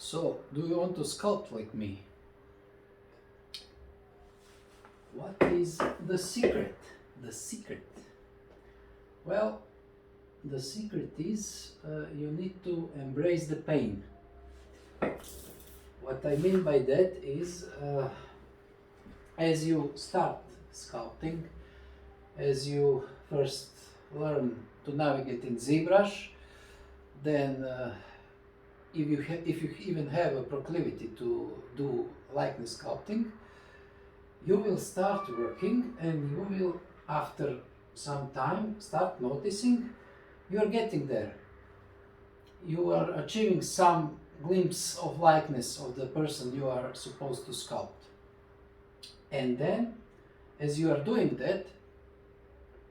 So, do you want to sculpt like me? What is the secret? The secret? Well, the secret is you need to embrace the pain. What I mean by that is as you start sculpting, as you first learn to navigate in ZBrush, then if you even have a proclivity to do likeness sculpting, you will start working and you will, after some time, start noticing you are getting there. You are achieving some glimpse of likeness of the person you are supposed to sculpt. And then, as you are doing that,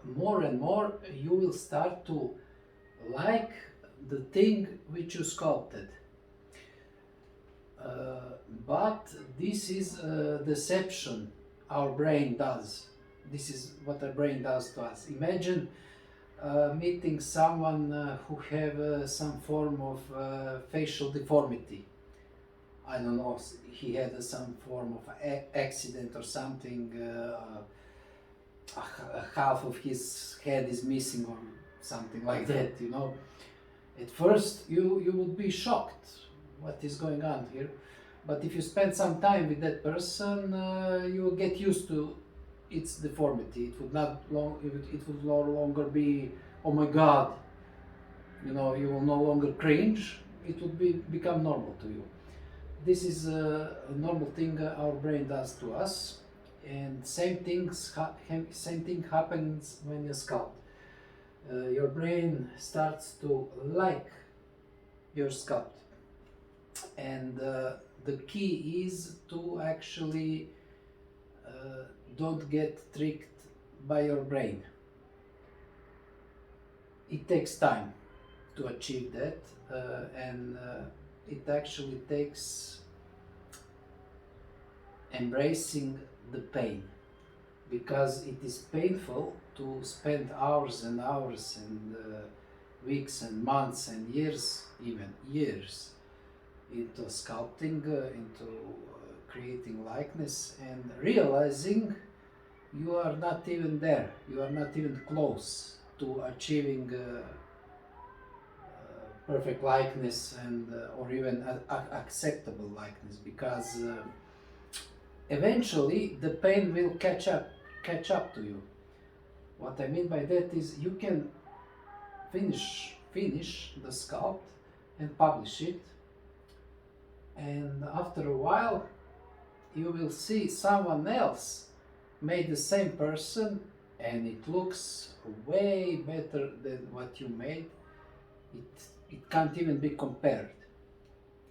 more and more you will start to like the thing which you sculpted. But this is a deception our brain does. This is what our brain does to us. Imagine meeting someone who have some form of facial deformity. I don't know, he had some form of accident or something, half of his head is missing or something like that, you know. At first you would be shocked, what is going on here? But if you spend some time with that person, you will get used to its deformity. It would no longer be, oh my god, you know, you will no longer cringe. It would become normal to you. This is a normal thing our brain does to us, and same thing happens when you sculpt. Your brain starts to like your sculpt, and the key is to actually don't get tricked by your brain. It takes time to achieve that, and it actually takes embracing the pain, because it is painful to spend hours and hours and weeks and months and years, even years, into sculpting, into creating likeness, and realizing you are not even there, you are not even close to achieving perfect likeness and or even acceptable likeness, because eventually the pain will catch up to you. What I mean by that is you can finish the sculpt and publish it, and after a while you will see someone else made the same person and it looks way better than what you made. It can't even be compared.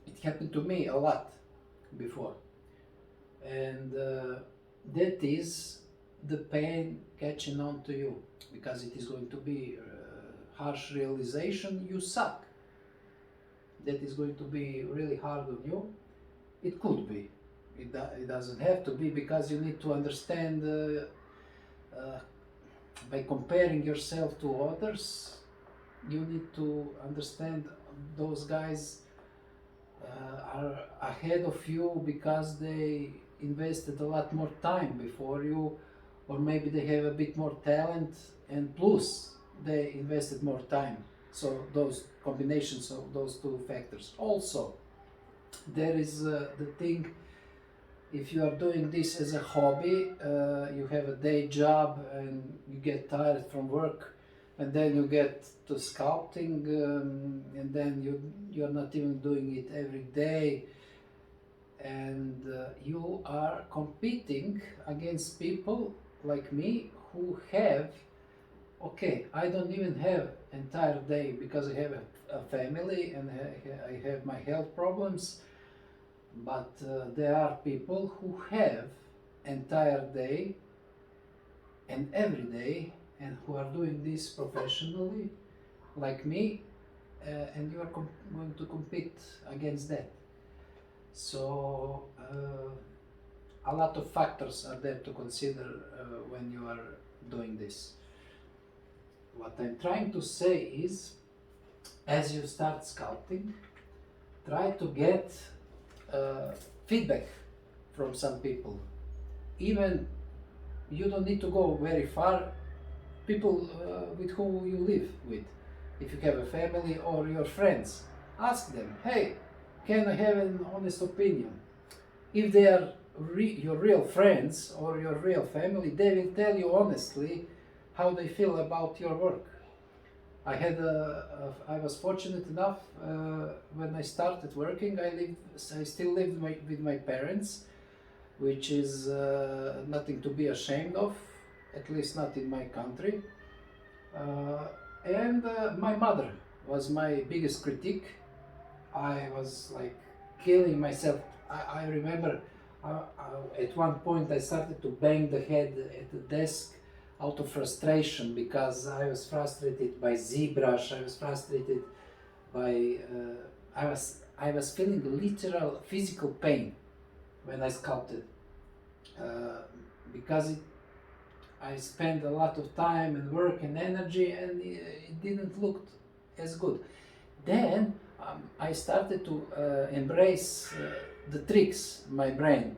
It happened to me a lot before, and that is the pain catching on to you, because it is going to be harsh realization you suck. That is going to be really hard on you. It could be. It doesn't have to be, because you need to understand by comparing yourself to others, you need to understand those guys are ahead of you because they invested a lot more time before you, or maybe they have a bit more talent, and plus they invested more time. So those combinations of those two factors. Also, there is the thing, if you are doing this as a hobby, you have a day job and you get tired from work, and then you get to sculpting, and then you're not even doing it every day, and you are competing against people like me who have, okay, I don't even have entire day because I have a family and I have my health problems, but there are people who have entire day and every day, and who are doing this professionally like me, and you are going to compete against that. So a lot of factors are there to consider when you are doing this. What I'm trying to say is, as you start sculpting, try to get feedback from some people. Even you don't need to go very far. People with whom you live with, if you have a family or your friends, ask them, hey, can I have an honest opinion? If they are your real friends or your real family, they will tell you honestly how they feel about your work. I was fortunate enough when I started working. I still lived with my parents, which is nothing to be ashamed of, at least not in my country. And my mother was my biggest critique. I was like killing myself. I remember at one point I started to bang the head at the desk out of frustration because I was frustrated by ZBrush. I was frustrated by I was feeling literal physical pain when I sculpted because I spent a lot of time and work and energy, and it didn't look as good. Then I started to embrace the tricks my brain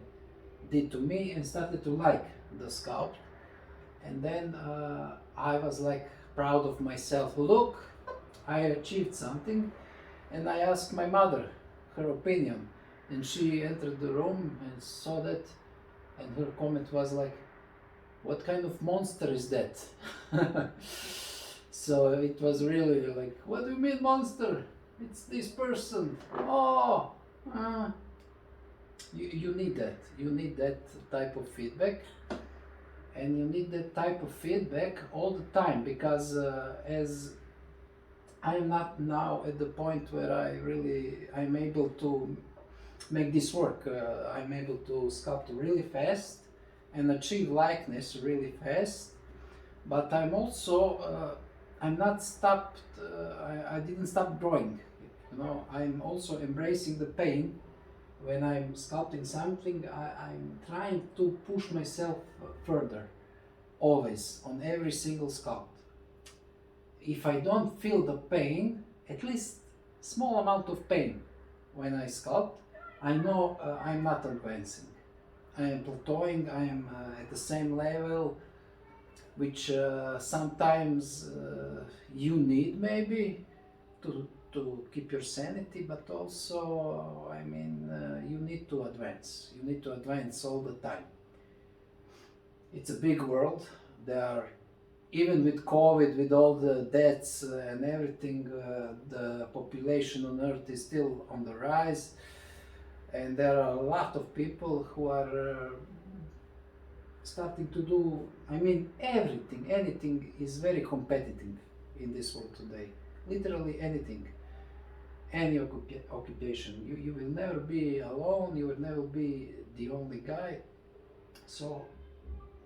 did to me and started to like the sculpt. And then I was like proud of myself. Look, I achieved something. And I asked my mother her opinion, and she entered the room and saw that, and her comment was like, what kind of monster is that? So it was really like, what do you mean monster? It's this person. Oh, you need that. You need that type of feedback. And you need that type of feedback all the time, because as I'm not now at the point where I'm able to make this work. I'm able to sculpt really fast and achieve likeness really fast, but I'm also I'm not stopped. I didn't stop drawing. You know, I'm also embracing the pain. When I'm sculpting something, I'm trying to push myself further, always, on every single sculpt. If I don't feel the pain, at least small amount of pain when I sculpt, I know I'm not advancing. I am plateauing, I am at the same level, which sometimes you need maybe to keep your sanity, but also, I mean, you need to advance. You need to advance all the time. It's a big world. There are, even with COVID, with all the deaths and everything, the population on Earth is still on the rise. And there are a lot of people who are starting to do, I mean, everything, anything is very competitive in this world today. Literally anything, any occupation. You will never be alone, you will never be the only guy. So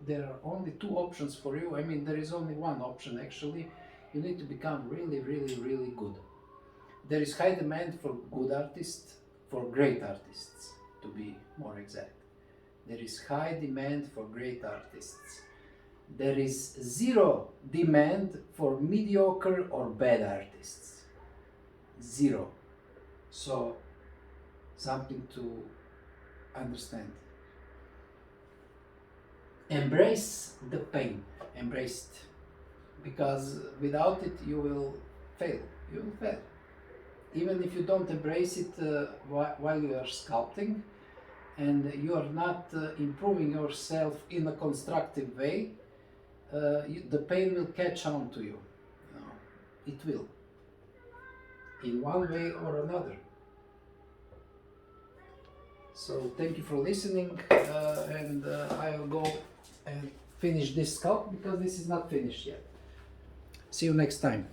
there are only two options for you. I mean, there is only one option actually. You need to become really, really, really good. There is high demand for good artists, for great artists, to be more exact. There is high demand for great artists. There is zero demand for mediocre or bad artists. Zero. So, something to understand. Embrace the pain. Embrace it. Because without it you will fail. You will fail. Even if you don't embrace it while you are sculpting, and you are not improving yourself in a constructive way, the pain will catch on to you. It will, in one way or another. So thank you for listening, and I'll go and finish this sculpt because this is not finished yet. See you next time.